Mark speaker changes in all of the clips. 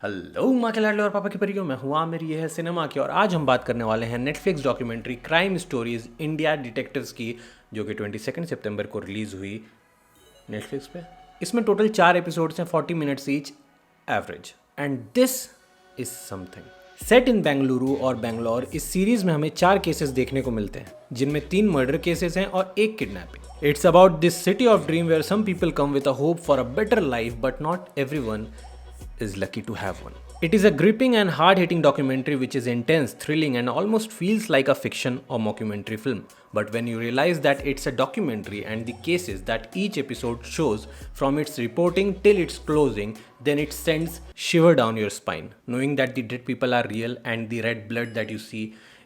Speaker 1: Hello माँ के लाडले और पापा की परियों, मैं हूँ आमिर, ये है सिनेमा की। और आज हम बात करने वाले हैं Netflix documentary crime stories India detectives की, जो कि 22 सितंबर को रिलीज़ हुई नेटफ्लिक्स पे। इसमें टोटल 4 एपिसोड्स हैं, 40 minutes each average, and this is something. Set in Bengaluru और बेंगलोर, इस सीरीज में हमें 4 केसेस देखने को मिलते हैं, जिनमें 3 मर्डर केसेस हैं और 1 kidnapping. It's about this city of dream where some people come with a hope for a better life, but not everyone is lucky to have one. It is a gripping and hard-hitting documentary which is intense, thrilling, and almost feels like a fiction or mockumentary film. But when you realize that it's a documentary and the cases that each episode shows, from its reporting till its closing, then it sends shiver down your spine, knowing that the dead people are real and the red blood that you see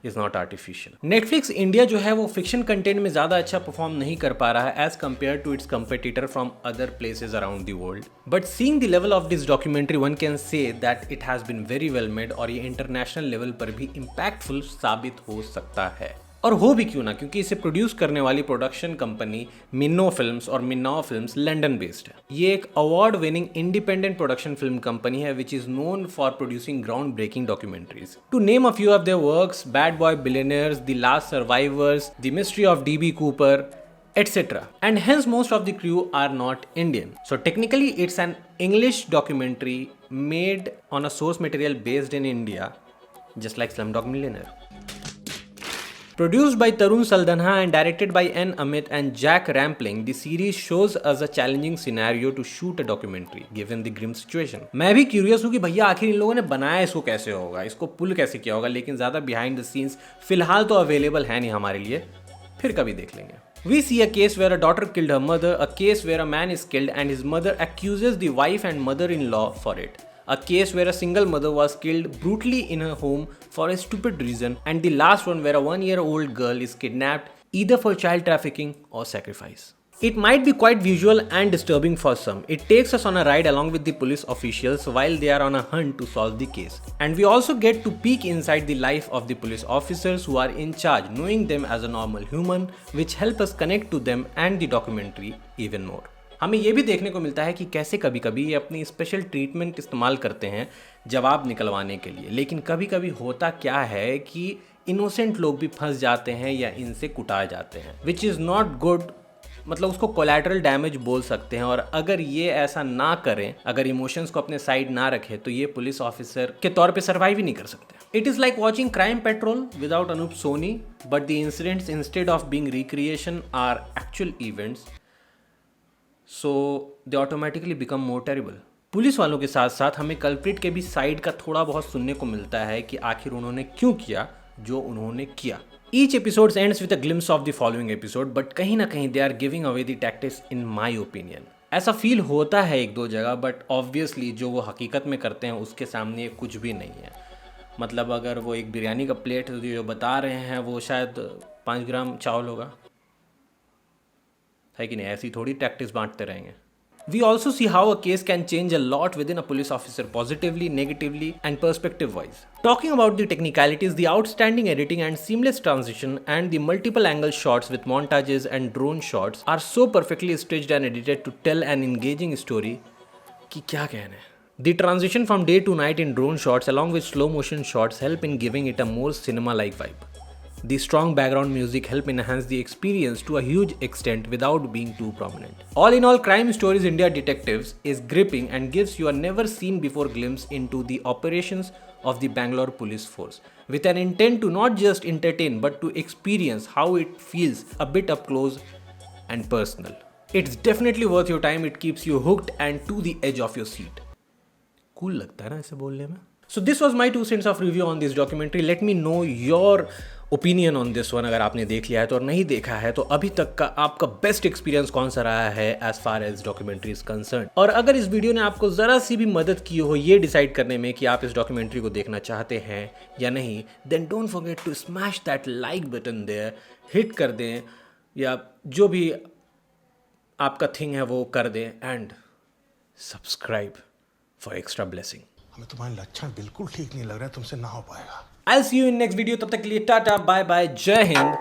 Speaker 1: is not artificial. Netflix India जो है वो fiction content में ज़्यादा अच्छा perform नहीं कर पा रहा है as compared to its competitor from other places around the world. But seeing the level of this documentary, one can say that it has been very well made और ये international level पर भी impactful साबित हो सकता है। और हो भी क्यों ना, क्योंकि इसे प्रोड्यूस करने वाली प्रोडक्शन कंपनी मिन्नो फिल्म्स और मिन्नाओ फिल्म्स लंदन बेस्ड है। ये एक award winning independent production film company है which is known for producing ground breaking documentaries. To name a few of their works, bad boy billionaires, the last survivors, the mystery of DB Cooper, etc. And hence most of the crew are not Indian. So technically it's an English documentary made on a source material based in India, just like Slumdog Millionaire. Produced by Tarun Saldanha and directed by N. Amit and Jack Rampling, the series shows us a challenging scenario to shoot a documentary given the grim situation. मैं भी curious हूँ कि भैया आखिर इन लोगों ने बनाया इसको कैसे होगा, इसको पुल कैसे किया होगा, लेकिन ज़्यादा बिहाइंड द सीन्स फिलहाल तो अवेलेबल है नहीं हमारे लिए, फिर कभी देख लेंगे. We see a case where a daughter killed her mother, a case where a man is killed and his mother accuses the wife and mother-in-law for it. A case where a single mother was killed brutally in her home for a stupid reason, and the last one where a 1-year-old girl is kidnapped either for child trafficking or sacrifice. It might be quite visual and disturbing for some. It takes us on a ride along with the police officials while they are on a hunt to solve the case. And we also get to peek inside the life of the police officers who are in charge, knowing them as a normal human, which help us connect to them and the documentary even more. हमें ये भी देखने को मिलता है कि कैसे कभी कभी ये अपनी स्पेशल ट्रीटमेंट इस्तेमाल करते हैं जवाब निकलवाने के लिए, लेकिन कभी कभी होता क्या है कि इनोसेंट लोग भी फंस जाते हैं या इनसे कुटा जाते हैं, विच इज़ नॉट गुड. मतलब उसको कोलैटरल डैमेज बोल सकते हैं. और अगर ये ऐसा ना करें, अगर इमोशंस को अपने साइड ना रखें, तो ये पुलिस ऑफिसर के तौर पे सर्वाइव ही नहीं कर सकते. It is like watching crime patrol without Anoop Soni, but the incidents instead of being recreation are actual events, so they automatically become more terrible. Police वालों के साथ साथ हमें कल्प्रिट के भी साइड का थोड़ा बहुत सुनने को मिलता है कि आखिर उन्होंने क्यों किया जो उन्होंने किया. Each episode ends with a glimpse of the following episode, but कहीं ना कहीं they are giving away the tactics in my opinion. ऐसा फील होता है एक दो जगह, बट ऑब्वियसली जो वो हकीकत में करते हैं उसके सामने कुछ भी नहीं है. मतलब अगर वो एक बिरयानी का प्लेट जो बता रहे हैं वो शायद 5 ग्राम चावल होगा, है कि नहीं? ऐसी थोड़ी टैक्टिक्स बांटते रहेंगे. We also see how a case can change a lot within a police officer, positively, negatively, and perspective-wise. Talking about the technicalities, the outstanding editing and seamless transition and the multiple angle shots with montages and drone shots are so perfectly stitched and edited to tell an engaging story कि क्या कहने. The transition from day to night in drone shots along with slow motion shots help in giving it a more cinema-like vibe. The strong background music help enhance the experience to a huge extent without being too prominent. All in all, Crime Stories India Detectives is gripping and gives you a never seen before glimpse into the operations of the Bangalore police force, with an intent to not just entertain but to experience how it feels a bit up close and personal. It's definitely worth your time. It keeps you hooked and to the edge of your seat. Cool लगता है ना ऐसे बोलने में? So this was my 2 cents of review on this documentary. Let me know your opinion on this one. अगर आपने देख लिया है तो, और नहीं देखा है तो अभी तक का आपका बेस्ट एक्सपीरियंस कौन सा रहा है as far as documentary is concern. और अगर इस वीडियो ने आपको ज़रा सी भी मदद की हो ये डिसाइड करने में कि आप इस डॉक्यूमेंट्री को देखना चाहते हैं या नहीं, then don't forget to smash that like button there. Hit कर दें या जो भी आपका थिंग है वो कर दें, and subscribe for extra blessing.
Speaker 2: हमें तुम्हारे लक्षण बिल्कुल ठीक नहीं लग रहा है, तुमसे ना हो पाएगा.
Speaker 1: I'll see you in next video. तब तक के लिए टाटा बाय बाय, जय हिंद.